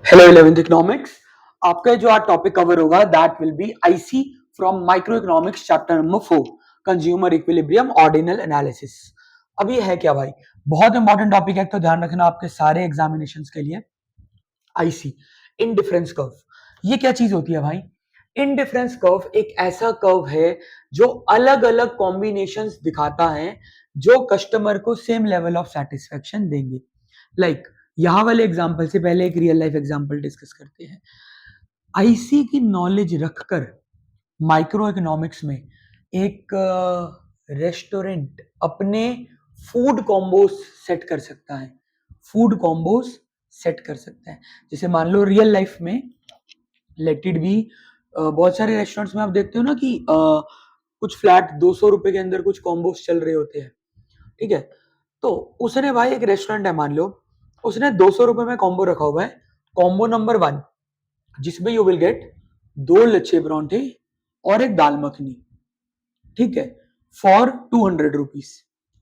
Hello 11th economics. आपका जो आज टॉपिक कवर होगा that will be IC from micro economics chapter number 4 consumer equilibrium ordinal analysis. अब ये है क्या भाई, बहुत इंपॉर्टेंट टॉपिक है, तो ध्यान रखना आपके सारे एग्जामिनेशंस के लिए। आईसी इनडिफरेंस कर्व, ये क्या चीज होती है भाई? इनडिफरेंस कर्व एक ऐसा कर्व है जो अलग अलग कॉम्बिनेशंस दिखाता है जो कस्टमर को सेम लेवल ऑफ सेटिस्फेक्शन देंगे। लाइक यहां वाले एग्जांपल से पहले एक रियल लाइफ एग्जांपल डिस्कस करते हैं। आईसी की नॉलेज रखकर माइक्रो इकोनॉमिक्स में एक रेस्टोरेंट अपने फूड कॉम्बोज सेट कर सकता है। फूड कॉम्बोज सेट कर सकता है। जैसे मान लो रियल लाइफ में लेट इट बी, बहुत सारे रेस्टोरेंट्स में आप देखते हो ना कि कुछ फ्लैट 200 रुपए के अंदर कुछ कॉम्बोज चल रहे होते हैं। ठीक है, तो उसने भाई एक रेस्टोरेंट है मान लो, उसने 200 रुपए में कॉम्बो रखा हुआ है। कॉम्बो नंबर 1 जिसमें यू विल गेट 2 लच्छे परांठे और एक दाल मखनी, ठीक है, फॉर 200 रुपीज,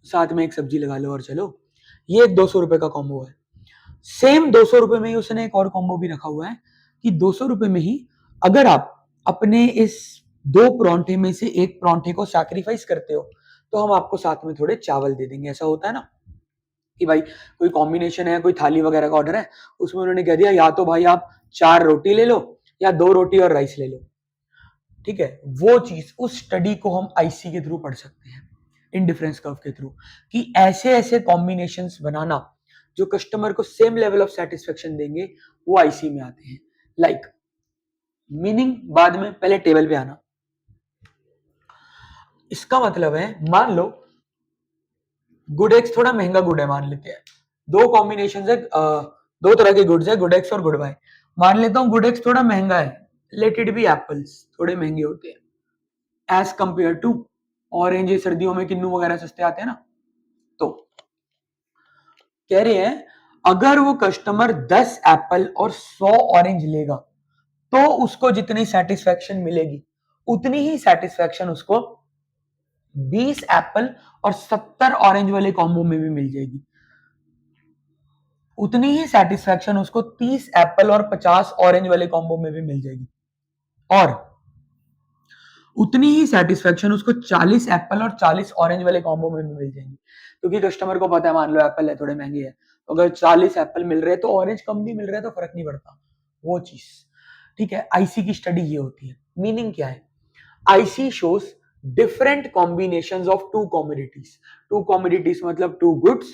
साथ में एक सब्जी लगा लो और चलो। ये एक 200 रुपए का कॉम्बो है। सेम 200 रुपए में ही उसने एक और कॉम्बो भी रखा हुआ है कि 200 रुपए में ही अगर आप अपने इस 2 परांठे में से एक परांठे को सैक्रिफाइस करते हो तो हम आपको साथ में थोड़े चावल दे देंगे। ऐसा होता है ना कि भाई कोई कॉम्बिनेशन है, कोई थाली वगैरह का ऑर्डर है, उसमें उन्होंने कह दिया या तो भाई आप 4 रोटी ले लो या 2 रोटी और राइस ले लो। ठीक है, वो चीज उस स्टडी को हम आईसी के थ्रू पढ़ सकते हैं, इनडिफरेंस कर्व के थ्रू, कि ऐसे ऐसे कॉम्बिनेशंस बनाना जो कस्टमर को सेम लेवल ऑफ सेटिस्फेक्शन देंगे, वो आईसी में आते हैं। लाइक मीनिंग बाद में, पहले टेबल पे आना। इसका मतलब है मान लो गुड एक्स थोड़ा महंगा गुड है, मान लेते हैं। दो कॉम्बिनेशन है, दो तरह के गुड्स है, गुड एक्स और गुड बाय। मान लेता हूं गुड एक्स थोड़ा महंगा है, लेट इट बी एप्पल्स थोड़े महंगे होते हैं एज कंपेयर टू ऑरेंज। सर्दियों में किन्नू वगैरह सस्ते आते हैं ना। तो कह रहे हैं अगर वो कस्टमर 10 एप्पल और 100 ऑरेंज लेगा तो उसको जितनी सेटिस्फेक्शन मिलेगी उतनी ही सेटिस्फेक्शन उसको 20 एप्पल और 70 ऑरेंज वाले कॉम्बो में भी मिल जाएगी। उतनी ही सेटिस्फेक्शन उसको 30 एप्पल और 50 ऑरेंज वाले कॉम्बो में भी मिल जाएगी। और उतनी ही सेटिस्फेक्शन उसको 40 एप्पल और 40 ऑरेंज वाले कॉम्बो में भी मिल जाएंगी। क्योंकि कस्टमर को पता है मान लो एप्पल है थोड़े महंगे है, तो अगर 40 एप्पल मिल रहे हैं तो ऑरेंज कम भी मिल रहे हैं तो फर्क नहीं पड़ता, वो चीज। ठीक है, आईसी की स्टडी ये होती है। मीनिंग क्या है? IC shows different combinations of two commodities. Two commodities मतलब two goods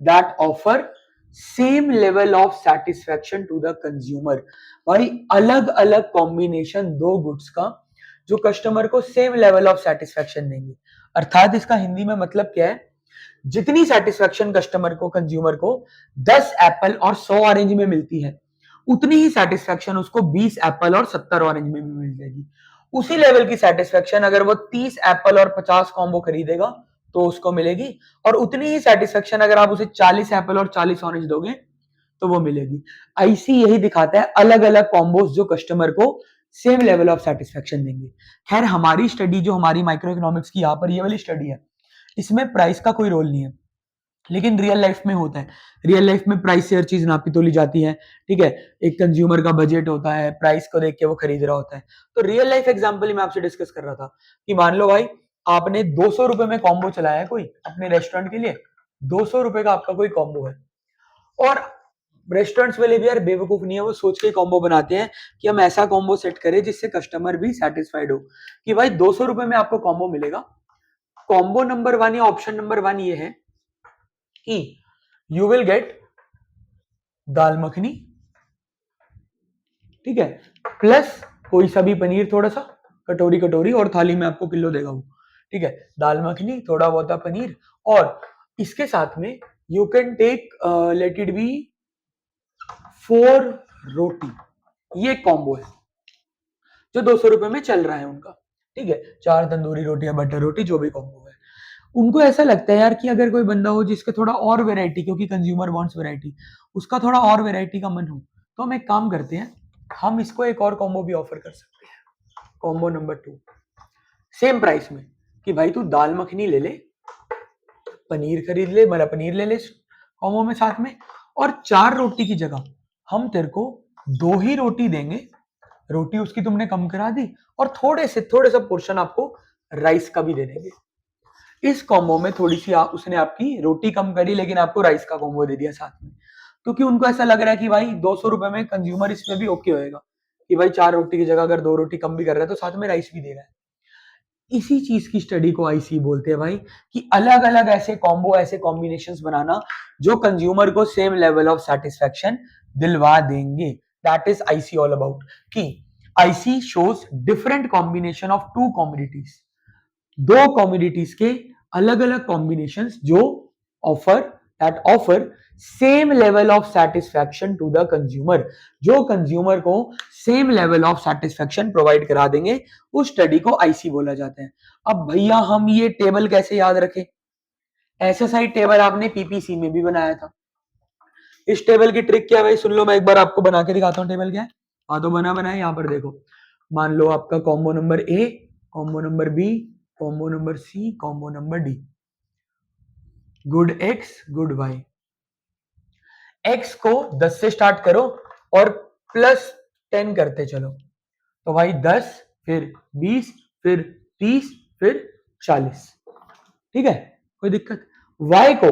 that offer same level of satisfaction to the consumer. भाई अलग अलग कॉम्बिनेशन दो गुड्स का जो कस्टमर को सेम लेवल ऑफ सेटिस्फेक्शन देंगे। अर्थात इसका हिंदी में मतलब क्या है? जितनी सेटिस्फेक्शन कस्टमर को, कंज्यूमर को 10 एप्पल और 100 ऑरेंज में मिलती है, उतनी ही सेटिस्फेक्शन उसको 20 एप्पल और 70 ऑरेंज में भी मिल जाएगी। उसी लेवल की सेटिस्फेक्शन अगर वो 30 एप्पल और 50 कॉम्बो खरीदेगा तो उसको मिलेगी, और उतनी ही सेटिस्फेक्शन अगर आप उसे 40 एप्पल और 40 ऑरेंज दोगे तो वो मिलेगी। आईसी यही दिखाता है अलग अलग कॉम्बोज जो कस्टमर को सेम लेवल ऑफ सेटिस्फेक्शन देंगे। खैर हमारी स्टडी जो हमारी माइक्रो इकोनॉमिक्स की यहाँ पर ये वाली स्टडी है, इसमें प्राइस का कोई रोल नहीं है, लेकिन रियल लाइफ में होता है। रियल लाइफ में प्राइस से हर चीज नापी तोली जाती है। ठीक है, एक कंज्यूमर का बजट होता है, प्राइस को देख के वो खरीद रहा होता है। तो रियल लाइफ एग्जांपल ही मैं आपसे डिस्कस कर रहा था कि मान लो भाई आपने 200 रुपए में कॉम्बो चलाया है कोई अपने रेस्टोरेंट के लिए, 200 रुपए का आपका कोई कॉम्बो है, और रेस्टोरेंट्स वाले भी यार बेवकूफ नहीं है, वो सोच के कॉम्बो बनाते हैं कि हम ऐसा कॉम्बो सेट करें जिससे कस्टमर भी सेटिस्फाइड हो कि भाई 200 रुपए में आपको कॉम्बो मिलेगा। कॉम्बो नंबर 1 या ऑप्शन नंबर 1 ये है कि यू विल गेट दाल मखनी, ठीक है, प्लस कोई सा भी पनीर थोड़ा सा, कटोरी कटोरी, और थाली में आपको किलो देगा वो। ठीक है, दाल मखनी थोड़ा बहुत पनीर, और इसके साथ में you can take let it be 4 roti. ये कॉम्बो है जो 200 रुपए में चल रहा है उनका। ठीक है, 4 तंदूरी रोटी या बटर रोटी, जो भी कॉम्बो है। उनको ऐसा लगता है यार कि अगर कोई बंदा हो जिसके थोड़ा और वेराइटी, क्योंकि कंज्यूमर वांट्स वेराइटी, उसका थोड़ा और वेराइटी का मन हो, तो हम एक काम करते हैं, हम इसको एक और कॉम्बो भी ऑफर कर सकते हैं। कॉम्बो नंबर 2 सेम प्राइस में, कि भाई तू दाल मखनी ले ले, पनीर खरीद ले, मतलब पनीर ले ले कॉम्बो में साथ में, और 4 रोटी की जगह हम तेरे को दो ही रोटी देंगे, रोटी उसकी तुमने कम करा दी, और थोड़े सा पोर्शन आपको राइस का भी दे देंगे। इस कॉम्बो में थोड़ी सी उसने आपकी रोटी कम करी, लेकिन आपको राइस का कॉम्बो दे दिया साथ में, क्योंकि उनको ऐसा लग रहा है कि भाई 200 रुपए में कंज्यूमर इसमें भी ओके होएगा कि भाई 4 रोटी की जगह अगर 2 रोटी कम भी कर रहा है तो साथ में राइस भी दे रहा है। इसी चीज की स्टडी को आईसी बोलते हैं भाई, कि अलग अलग ऐसे कॉम्बो, ऐसे कॉम्बिनेशंस बनाना जो कंज्यूमर को सेम लेवल ऑफ सेटिस्फेक्शन दिलवा देंगे। That is IC all about. कि IC shows different combination of two commodities, दो कॉमोडिटीज के अलग अलग कॉम्बिनेशंस जो offer same level of satisfaction to the consumer, जो कंज्यूमर को same level of satisfaction provide करा देंगे, उस स्टडी को आईसी बोला जाता है। अब भैया हम ये टेबल कैसे याद रखें? एसएसआई टेबल आपने पीपीसी में भी बनाया था। इस टेबल की ट्रिक क्या है भाई, सुन लो, मैं एक बार आपको बना के दिखाता हूँ टेबल क्या है। हाँ तो बना है, यहाँ पर देखो, मान लो आपका combo number A, combo number B, combo number C, combo number D, good X good Y. X को 10 से स्टार्ट करो और प्लस 10 करते चलो, तो भाई 10, फिर 20, फिर 30, फिर 40। ठीक है, कोई दिक्कत? वाई को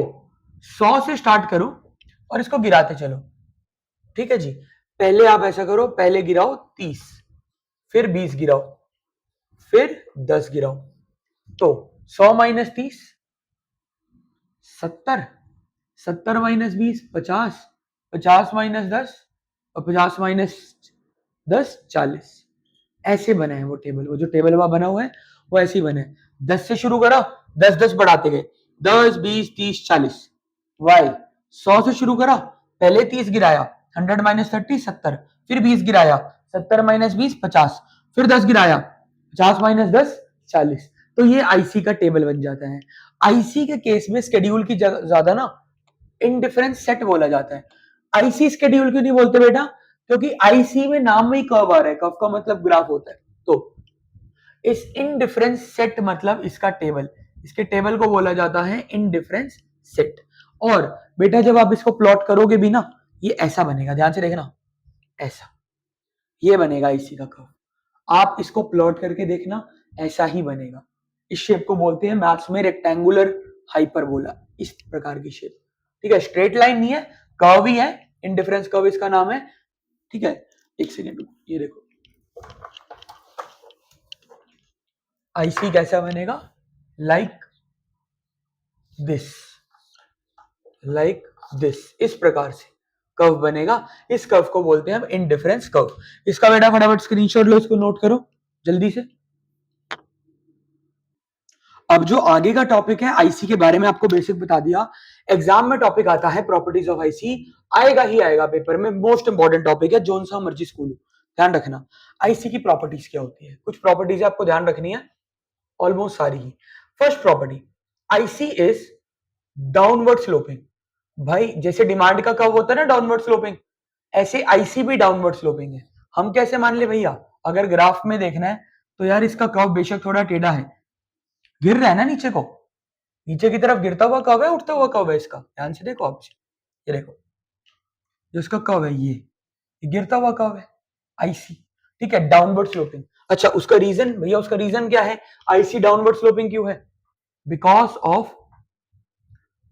100 से स्टार्ट करो और इसको गिराते चलो। ठीक है जी, पहले आप ऐसा करो, पहले गिराओ 30, फिर 20 गिराओ, फिर 10 गिराओ, तो 100 माइनस 30 70, 70 माइनस 20 50, 50 माइनस 10 और 50 माइनस 10 40। ऐसे बने हैं वो टेबल, वो जो टेबल वहां बना हुआ है वो ऐसे ही बने हैं। 10 से शुरू करा, 10 10 बढ़ाते गए, 10 20 30 40। वाई 100 से शुरू करा, पहले 30 गिराया, 100 माइनस 30 70, फिर 20 गिराया, 70 माइनस 20 50, फिर 10 गिराया, 50 माइनस 10 40। तो ये आईसी का टेबल बन जाता है। आईसी के केस में शेड्यूल की ज्यादा ना इनडिफरेंस सेट बोला जाता है। आईसी शेड्यूल क्यों नहीं बोलते बेटा? क्योंकि आईसी में नाम में ही कर्व आ रहा है, कर्व का मतलब ग्राफ होता है। तो इस इनडिफरेंस सेट मतलब इसका टेबल, इसके टेबल को बोला जाता है इनडिफरेंस सेट। और बेटा जब आप इसको प्लॉट करोगे भी ना, ये ऐसा बनेगा, ध्यान से देखना, ऐसा ये बनेगा आईसी का कर्व। आप इसको प्लॉट करके देखना, ऐसा ही बनेगा। इस शेप को बोलते हैं मैथ्स में रेक्टेंगुलर हाइपरबोला, इस प्रकार की शेप। ठीक है, स्ट्रेट लाइन नहीं है, कर्व ही है, इनडिफरेंस कर्व इसका नाम है। ठीक है, एक सेकेंड, ये देखो आईसी कैसा बनेगा, लाइक दिस, लाइक दिस, इस प्रकार से कर्व बनेगा। इस कर्व को बोलते हैं हम इनडिफरेंस कर्व। इसका बेटा फटाफट स्क्रीनशॉट लो, इसको नोट करो जल्दी से। अब जो आगे का टॉपिक है आईसी के बारे में आपको बेसिक बता दिया। एग्जाम में टॉपिक आता है प्रॉपर्टीज ऑफ आईसी, आएगा ही आएगा पेपर में, मोस्ट इंपॉर्टेंट टॉपिक है, जोन सा मर्जी स्कूल हो, ध्यान रखना। आईसी की प्रॉपर्टीज क्या होती है, कुछ प्रॉपर्टीज आपको ध्यान रखनी है, ऑलमोस्ट सारी ही। First property, IC is downward sloping. भाई जैसे डिमांड का कर्व होता है ना डाउनवर्ड स्लोपिंग, ऐसे आईसी भी डाउनवर्ड स्लोपिंग है। हम कैसे मान ले भैया, अगर ग्राफ में देखना है तो यार इसका कर्व बेशक थोड़ा टेढ़ा है, गिर रहा है ना नीचे को, नीचे की तरफ गिरता हुआ कर्व है, उठता हुआ कर्व है, इसका ध्यान से देखो आप, ये देखो जो इसका कर्व है ये गिरता हुआ कर्व है आईसी। ठीक है, डाउनवर्ड स्लोपिंग। अच्छा उसका रीजन भैया, उसका रीजन क्या है, आईसी डाउनवर्ड स्लोपिंग क्यों है? बिकॉज ऑफ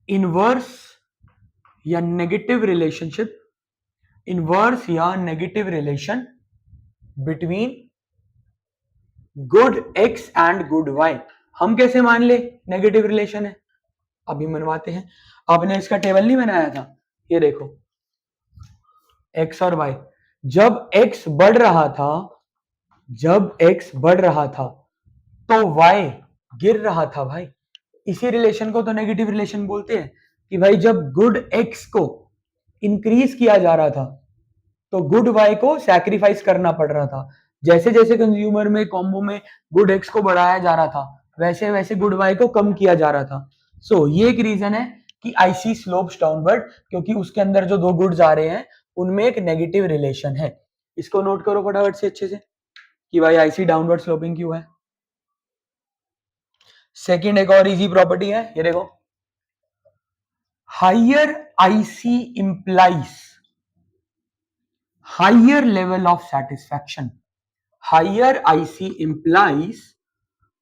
इनवर्स या नेगेटिव रिलेशनशिप, इनवर्स या negative relation between good X and good Y. हम कैसे मान ले नेगेटिव रिलेशन है? अभी मनवाते हैं। आपने इसका टेबल नहीं बनाया था, ये देखो एक्स और वाई, जब एक्स बढ़ रहा था, जब एक्स बढ़ रहा था तो वाई गिर रहा था भाई। इसी रिलेशन को तो नेगेटिव रिलेशन बोलते हैं, कि भाई जब गुड एक्स को इंक्रीज किया जा रहा था तो गुड वाई को सैक्रिफाइस करना पड़ रहा था। जैसे जैसे कंज्यूमर में कॉम्बो में गुड एक्स को बढ़ाया जा रहा था, वैसे वैसे गुड वाई को कम किया जा रहा था। सो ये एक रीजन है कि आईसी स्लोप्स डाउनवर्ड, क्योंकि उसके अंदर जो दो गुड्स आ रहे हैं उनमें एक नेगेटिव रिलेशन है। इसको नोट करो फटाफट से अच्छे से, कि भाई आईसी डाउनवर्ड स्लोपिंग क्यों है। सेकंड एक और इजी प्रॉपर्टी है, ये देखो, higher IC implies, higher level of satisfaction, higher IC implies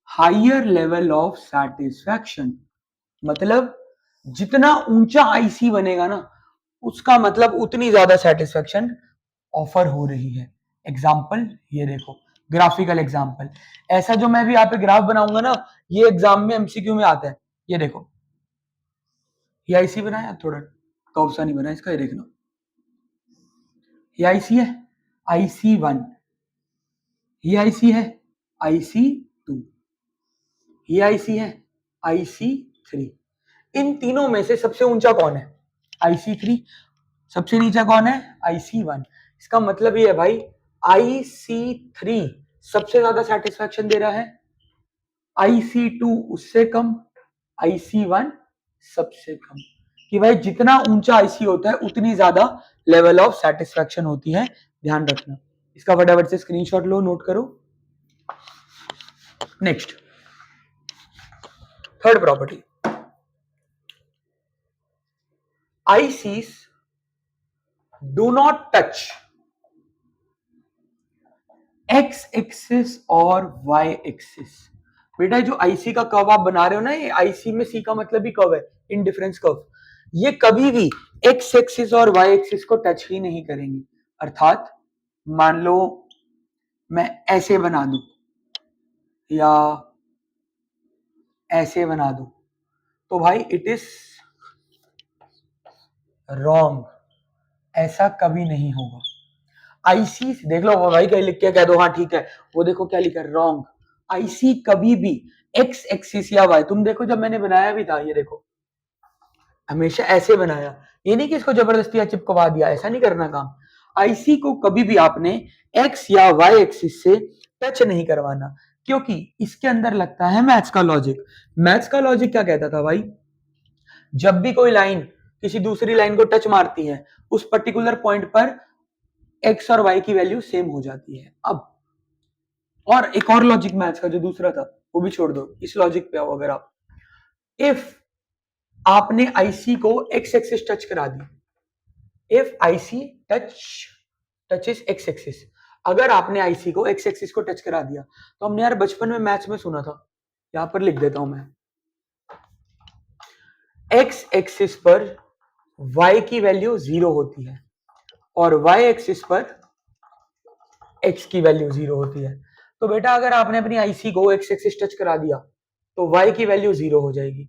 higher level of satisfaction, मतलब जितना ऊंचा आईसी बनेगा ना उसका मतलब उतनी ज्यादा सेटिस्फैक्शन ऑफर हो रही है। एग्जाम्पल ये देखो, ग्राफिकल एग्जाम्पल, ऐसा जो मैं भी यहाँ पे ग्राफ बनाऊंगा ना ये एग्जाम में एमसीक्यू में आता है। ये देखो ये आईसी बनाया, थोड़ा कर्व सा नहीं बना इसका, ये देखना ये आईसी है IC1, ये आईसी है IC2, ये आईसी है IC3। इन तीनों में से सबसे ऊंचा कौन है? IC3। सबसे नीचा कौन है? IC1। इसका मतलब ये है भाई IC3 सबसे ज्यादा सेटिस्फैक्शन दे रहा है, IC2 उससे कम, IC1 सबसे कम। कि भाई जितना ऊंचा आईसी होता है उतनी ज्यादा लेवल ऑफ सेटिस्फैक्शन होती है, ध्यान रखना। इसका फटाफट से स्क्रीनशॉट लो, नोट करो। Next, third property, ICs do not touch X axis और Y एक्सिस। बेटा जो आईसी का कर्व आप बना रहे हो ना, ये आईसी में सी का मतलब भी कर्व है, इनडिफरेंस कर्व, ये कभी भी एक्स एक्सिस और वाई एक्सिस को टच ही नहीं करेंगे। अर्थात मान लो मैं ऐसे बना दूं या ऐसे बना दूं तो भाई इट इज रॉन्ग, ऐसा कभी नहीं होगा। आईसी देख लो भाई, कहीं लिख के कह दो हाँ ठीक है, वो देखो क्या लिखा है, रॉन्ग। आईसी कभी भी एक्स एक्सिस या वाई, तुम देखो जब मैंने बनाया भी था, ये देखो हमेशा ऐसे बनाया, ये नहीं कि इसको जबरदस्ती चिपकवा दिया, ऐसा नहीं करना काम। आईसी को कभी भी आपने एक्स या वाई एक्सिस से टच नहीं करवाना, क्योंकि इसके अंदर लगता है मैथ्स का लॉजिक। मैथ्स का लॉजिक क्या कहता था भाई, जब भी कोई लाइन किसी दूसरी लाइन को टच मारती है उस पर्टिकुलर पॉइंट पर एक्स और वाई की वैल्यू सेम हो जाती है। अब और एक और लॉजिक मैथ्स का जो दूसरा था वो भी छोड़ दो, इस लॉजिक पे आओ। अगर आप इफ आपने आईसी को एक्स एक्सिस टच करा दी, if IC touches X axis, अगर आपने आईसी को एक्स एक्सिस को टच करा दिया, तो हमने यार बचपन में मैथ्स में सुना था, यहां पर लिख देता हूं मैं, एक्स एक्सिस पर y की वैल्यू 0 होती है और y एक्सिस पर x की वैल्यू 0 होती है। तो बेटा अगर आपने अपनी आईसी को x एक्सिस टच करा दिया तो y की वैल्यू 0 हो जाएगी,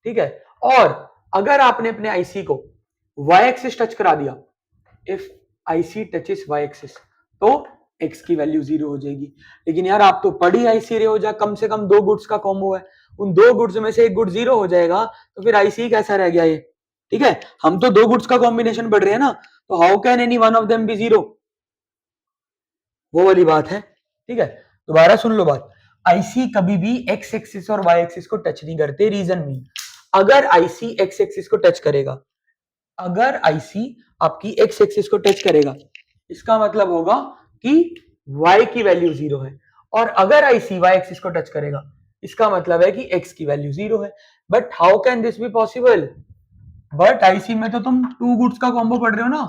ठीक है। और अगर आपने अपने आईसी को y एक्सिस टच करा दिया, if IC touches y axis, तो x की वैल्यू 0 हो जाएगी। लेकिन यार आप तो पढ़ी आईसी रहे हो, जा कम से कम दो गुड्स का कॉम्बो है, उन दो गुड्स में से एक गुड 0 हो जाएगा तो फिर आईसी कैसा रह गया ये, ठीक है। हम तो दो गुड्स का कॉम्बिनेशन पढ़ रहे हैं ना, तो how can any one of them be 0, वो वाली बात है, ठीक है। दोबारा सुन लो बात, आईसी कभी भी एक्स एक्सिस और वाई एक्सिस को टच नहीं करते। रीजन मीन, अगर आईसी एक्स एक्सिस को टच करेगा, अगर आईसी आपकी एक्स एक्सिस को टच करेगा, इसका मतलब होगा कि y की वैल्यू 0 है, और अगर आईसी y एक्सिस को टच करेगा, इसका मतलब है कि x की वैल्यू 0 है। But how can this be possible, but IC में तो तुम टू गुड्स का कॉम्बो पढ़ रहे हो ना,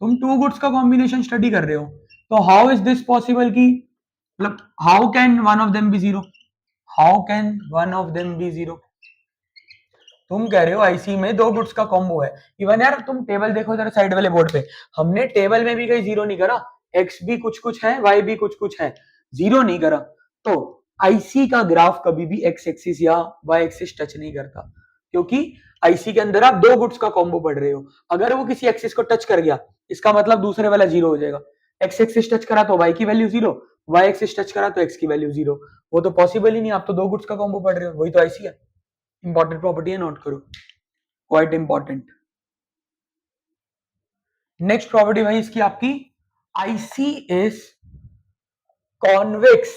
तुम टू गुड्स का कॉम्बिनेशन स्टडी कर रहे हो, तो हाउ इज दिस पॉसिबल की, मतलब how can one of them be 0, how can one of them be 0। तुम कह रहे हो आईसी में दो गुड्स का कॉम्बो है, इवन यार तुम टेबल देखो जरा साइड वाले बोर्ड पे, हमने टेबल में भी कहीं 0 नहीं करा, एक्स भी कुछ कुछ है, वाई भी कुछ कुछ है, 0 नहीं करा। तो आईसी का ग्राफ कभी भी एक्स एक्सिस या वाई एक्सिस टच नहीं करता, क्योंकि आईसी के अंदर आप दो गुड्स का कॉम्बो पढ़ रहे हो। अगर वो किसी एक्सिस को टच कर गया, इसका मतलब दूसरे वाला 0 हो जाएगा। एक्स एक्सिस टच करा तो वाई की वैल्यू 0, वाई एक्सिस टच करा तो एक्स की वैल्यू 0, वो तो पॉसिबल ही नहीं, आप तो दो गुड्स का कॉम्बो पढ़ रहे हो, वही तो आईसी है। इंपॉर्टेंट प्रॉपर्टी है, नोट करो, क्वाइट इंपॉर्टेंट। नेक्स्ट प्रॉपर्टी भाई इसकी आपकी, IC is convex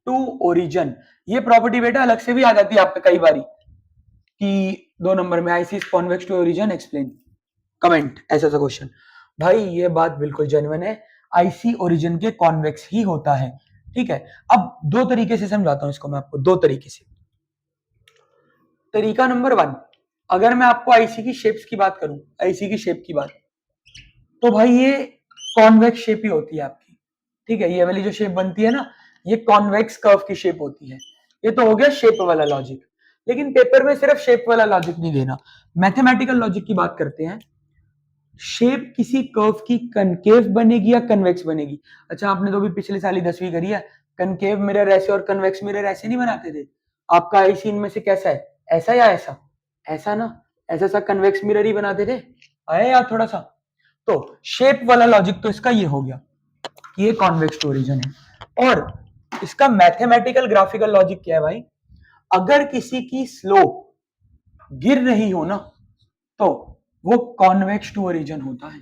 to origin. ये प्रॉपर्टी बेटा अलग से भी आ जाती है आप पे कई बारी कि 2 नंबर में IC is convex to origin, explain, comment, ऐसा सा क्वेश्चन। भाई ये बात बिल्कुल जेन्युइन है, आईसी ओरिजिन के कॉन्वेक्स ही होता है, ठीक है। अब दो तरीके से समझाता हूं इसको मैं आपको, दो तरीके से। तरीका नंबर 1, अगर मैं आपको आईसी की शेप्स की बात करूं, आईसी की शेप की बात, तो भाई ये कॉन्वेक्स शेप ही होती है आपकी, ठीक है। ये वाली जो शेप बनती है ना, ये कॉन्वेक्स कर्व की शेप होती है। ये तो हो गया शेप वाला लॉजिक। लेकिन पेपर में सिर्फ शेप वाला लॉजिक नहीं देना, मैथमेटिकल लॉजिक की बात करते हैं। शेप किसी कर्व की कनकेव बनेगी या कन्वेक्स बनेगी? अच्छा, आपने तो भी पिछले साल ही 10वीं करी है, कनकेव मिरर ऐसे और कन्वेक्स मिरर ऐसे नहीं बनाते थे। आपका आईसी इनमें से कैसा है, ऐसा या ऐसा? ऐसा ना, ऐसा सा कन्वेक्स मिरर ही बनाते थे, आया याद थोड़ा सा? तो शेप वाला लॉजिक तो इसका ये हो गया कि ये कॉन्वेक्स टू ओरिजिन है। और इसका मैथमेटिकल ग्राफिकल लॉजिक क्या है भाई? अगर किसी की स्लोप गिर रही हो ना, तो वो कॉन्वेक्स टू ओरिजिन होता है।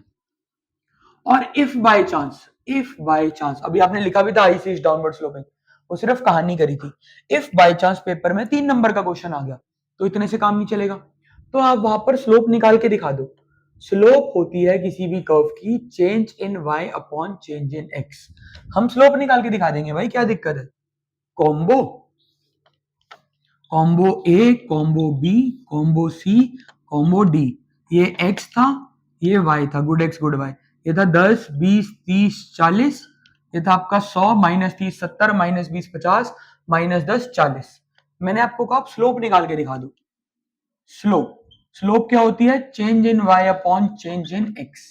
और इफ बाय चांस अभी आपने लिखा भी था आईसी इज डाउनवर्ड स्लोपिंग, वो सिर्फ कहानी करी थी। इफ बाय चांस पेपर में 3 नंबर का क्वेश्चन आ गया तो इतने से काम नहीं चलेगा, तो आप वहां पर स्लोप निकाल के दिखा दो। स्लोप होती है किसी भी कर्व की change in y upon change in x। हम स्लोप निकाल के दिखा देंगे भाई, क्या दिक्कत है? कॉम्बो कॉम्बो ए, कॉम्बो बी, कॉम्बो सी, कॉम्बो डी। ये x था, ये y था, गुड x गुड y। ये था 10 20 30 40, ये था आपका 100 माइनस 30 70 माइनस 20 50 माइनस 10 40। मैंने आपको कहा स्लोप निकाल के दिखा दो। स्लोप क्या होती है? Change in y upon change in x।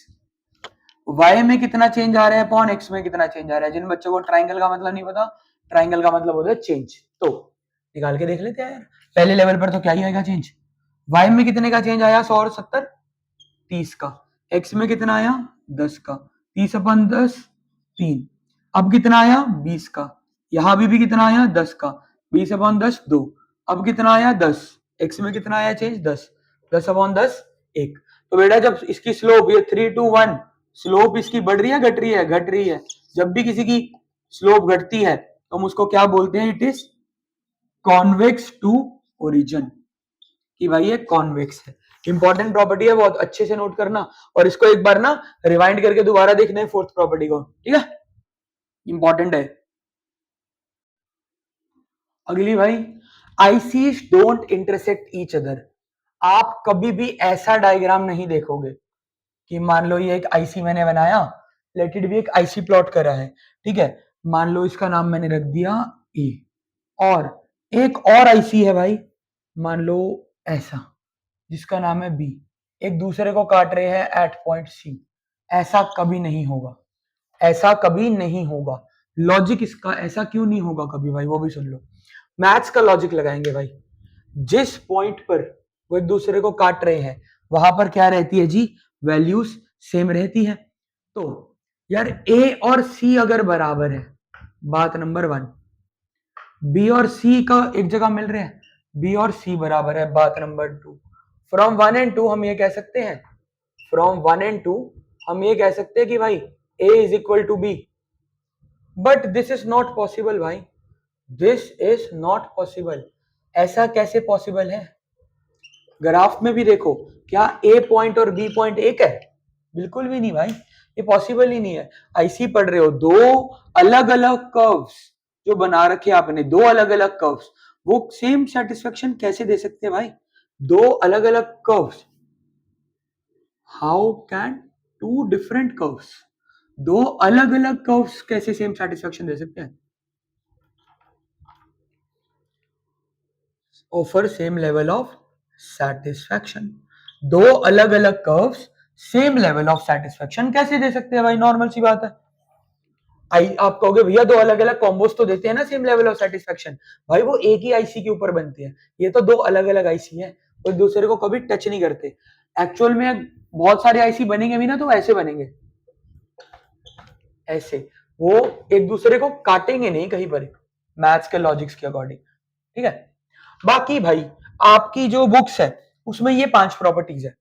y में कितना चेंज आ रहा है अपॉन x में कितना चेंज आ रहा है। जिन बच्चों को ट्राइंगल का मतलब नहीं पता, ट्राइंगल का मतलब होता है चेंज, तो निकाल के देख लेते हैं यार। पहले लेवल पर तो क्या ही आएगा चेंज, y में कितने का चेंज आया? 100 और 70 30 का। x में कितना आया? 10 का। 30 अपन 10 3। अब कितना आया? 20 का। यहां भी कितना आया? 10 का। 20 अपन 10 2। अब कितना आया? 10। x में कितना आया चेंज? 10। 10 अपन 10 1। तो बेटा जब इसकी स्लोप ये 3 to 1, स्लोप इसकी बढ़ रही है घट रही है? घट रही है। जब भी किसी की स्लोप घटती है तो हम उसको क्या बोलते हैं? It is convex to origin, कि भाई ये कॉन्वेक्स है। इंपॉर्टेंट प्रॉपर्टी है, बहुत अच्छे से नोट करना। और इसको एक बार ना रिवाइंड करके दोबारा देखना है फोर्थ प्रॉपर्टी को, ठीक है, इंपॉर्टेंट है। अगली भाई, ICs don't intersect each other. आप कभी भी ऐसा डायग्राम नहीं देखोगे कि मान लो ये एक आईसी मैंने बनाया, लेट इट भी एक आईसी प्लॉट करा है, ठीक है। मान लो इसका नाम मैंने रख दिया ए, और एक और आईसी है भाई, मान लो ऐसा, जिसका नाम है बी। एक दूसरे को काट रहे हैं एट पॉइंट सी। ऐसा कभी नहीं होगा, ऐसा कभी नहीं होगा। लॉजिक इसका ऐसा क्यों नहीं होगा कभी भाई, वो भी सुन लो। मैथ्स का लॉजिक लगाएंगे भाई। जिस पॉइंट पर वो एक दूसरे को काट रहे हैं वहां पर क्या रहती है जी? वैल्यूज सेम रहती है। तो यार ए और सी अगर बराबर है, बात नंबर 1। बी और सी का एक जगह मिल रहे हैं, बी और सी बराबर है, बात नंबर 2। फ्रॉम 1 एंड 2 हम ये कह सकते हैं, फ्रॉम 1 एंड 2 हम ये कह सकते हैं कि भाई A is equal to B. But this is not possible भाई, दिस इज नॉट पॉसिबल। ऐसा कैसे पॉसिबल है? ग्राफ में भी देखो, क्या ए पॉइंट और बी पॉइंट एक है? बिल्कुल भी नहीं भाई, ये पॉसिबल ही नहीं है। आईसी पढ़ रहे हो, दो अलग अलग कर्व्स जो बना रखे आपने, दो अलग अलग कर्व्स, वो सेम सेटिस्फेक्शन कैसे दे सकते हैं भाई? दो अलग अलग curves, how can two different curves, दो अलग अलग कर्व्स कैसे सेम सेटिस्फेक्शन दे सकते हैं? Offer same level of satisfaction. दो अलग अलग curves same level of satisfaction कैसे दे सकते हैं भाई? नॉर्मल सी बात है। आप कहोगे भैया दो अलग अलग कॉम्बोज तो देते हैं ना सेम लेवल ऑफ सेटिस्फेक्शन। भाई वो एक ही आईसी के ऊपर बनते हैं, ये तो दो अलग अलग आईसी हैं, वो एक दूसरे को कभी टच नहीं करते। एक्चुअल में बहुत सारे आईसी बनेंगे भी ना तो ऐसे बनेंगे, ऐसे, वो एक दूसरे को काटेंगे नहीं कहीं पर, मैथ्स के लॉजिक्स के अकॉर्डिंग, ठीक है। बाकी भाई आपकी जो बुक्स है उसमें ये 5 प्रॉपर्टीज है।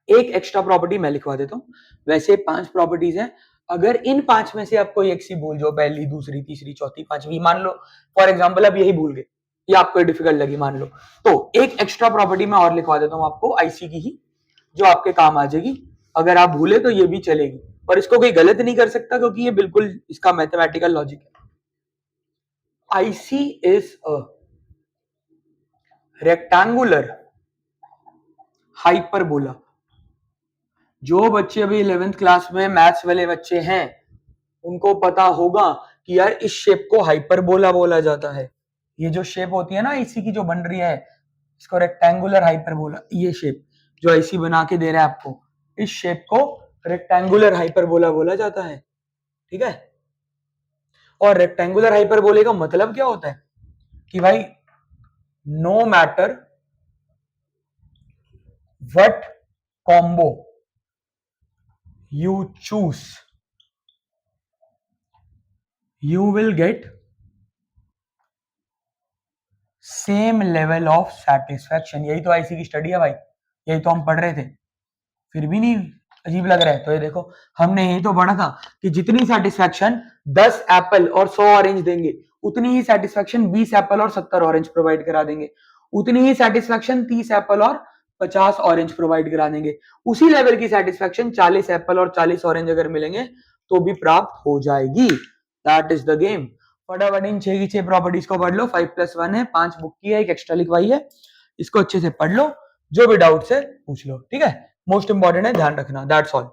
एक एक्स्ट्रा प्रॉपर्टी मैं लिखवा देता हूँ, वैसे 5 प्रॉपर्टीज है। अगर इन 5 में से आप कोई एक सी भूल जाओ, पहली दूसरी तीसरी चौथी पांचवी, मान लो फॉर एग्जाम्पल अब यही भूल गए या आपको डिफिकल्ट लगी मान लो, तो एक एक्स्ट्रा प्रॉपर्टी मैं और लिखवा देता हूँ आपको आईसी की ही, जो आपके काम आ जाएगी। अगर आप भूले तो ये भी चलेगी, और इसको कोई गलत नहीं कर सकता क्योंकि ये बिल्कुल इसका मैथमेटिकल लॉजिक है। IC is a rectangular hyperbola जो बच्चे अभी 11th क्लास में मैथ्स वाले बच्चे हैं उनको पता होगा कि यार इस शेप को हाइपरबोला बोला जाता है। ये जो शेप होती है ना आईसी की जो बन रही है, इसको रेक्टेंगुलर हाइपरबोला, ये शेप जो आईसी बना के दे रहा है आपको, इस शेप को रेक्टेंगुलर हाइपरबोला बोला जाता है। ठीक है, और रेक्टेंगुलर हाइपरबोले का मतलब क्या होता है कि भाई no matter what combo you choose, you will get same level of satisfaction। यही तो आईसी की स्टडी है भाई, यही तो हम पढ़ रहे थे, फिर भी नहीं अजीब लग रहा है। तो ये देखो हमने यही तो पढ़ा था कि जितनी सेटिस्फैक्शन 10 एप्पल और 100 ऑरेंज देंगे उतनी ही सेटिस्फैक्शन 20 एप्पल और 70 ऑरेंज प्रोवाइड करा देंगे, उतनी ही सेटिस्फैक्शन 30 एप्पल और 50 ऑरेंज प्रोवाइड करा देंगे, उसी लेवल की सेटिस्फैक्शन 40 एप्पल और 40 ऑरेंज अगर मिलेंगे तो भी प्राप्त हो जाएगी। That is the game. फटाफट इन 6 की 6 प्रॉपर्टीज को पढ़ लो। 5+1 है, 5 बुक की है, एक एक्स्ट्रा लिखवाई है, इसको अच्छे से पढ़ लो, जो भी डाउट है पूछ लो। ठीक है, मोस्ट इंपॉर्टेंट है, ध्यान रखना। That's all.